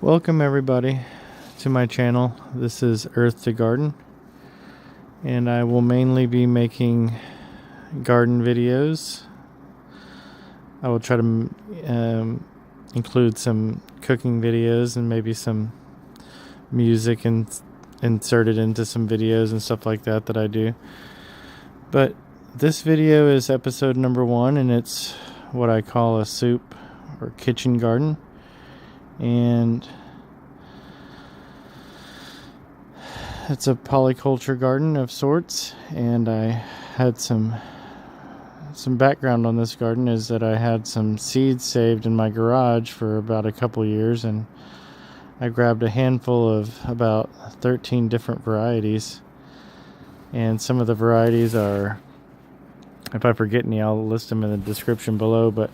Welcome everybody to my channel. This is Earth to Garden, and I will mainly be making garden videos. I will try to include some cooking videos and maybe some music and inserted into some videos and stuff like that I do. But this video is episode number 1, and it's what I call a soup or kitchen garden. And it's a polyculture garden of sorts, and I had some background on this garden is that I had some seeds saved in my garage for about a couple years, and I grabbed a handful of about 13 different varieties. And some of the varieties are, if I forget any, I'll list them in the description below, but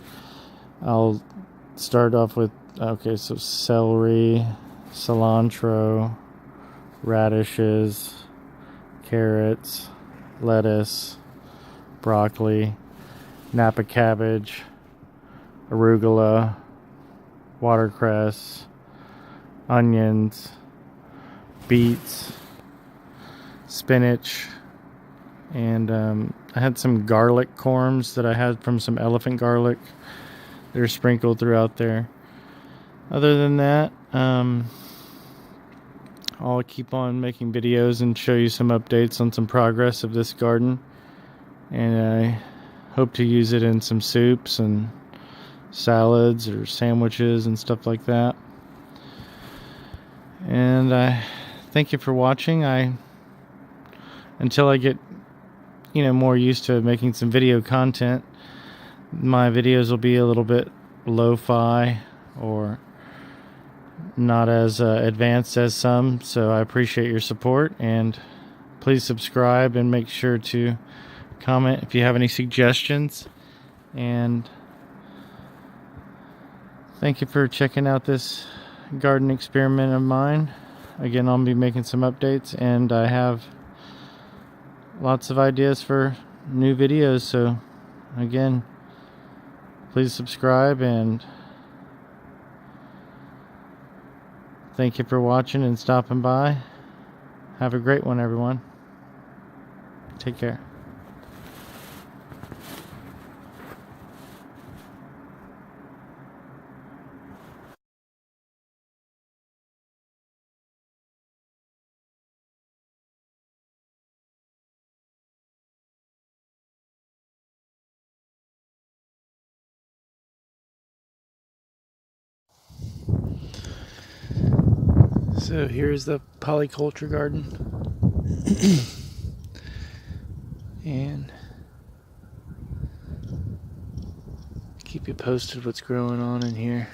I'll start off with so celery, cilantro, radishes, carrots, lettuce, broccoli, Napa cabbage, arugula, watercress, onions, beets, spinach, and I had some garlic corms that I had from some elephant garlic. They're sprinkled throughout there. Other than that, I'll keep on making videos and show you some updates on some progress of this garden, and I hope to use it in some soups and salads or sandwiches and stuff like that. And I thank you for watching. Until I get more used to making some video content, my videos will be a little bit lo-fi or not as advanced as some, so I appreciate your support, and please subscribe and make sure to comment if you have any suggestions. And thank you for checking out this garden experiment of mine. Again, I'll be making some updates, and I have lots of ideas for new videos, so again, please subscribe, and thank you for watching and stopping by. Have a great one, everyone. Take care. So here's the polyculture garden. And keep you posted what's growing on in here.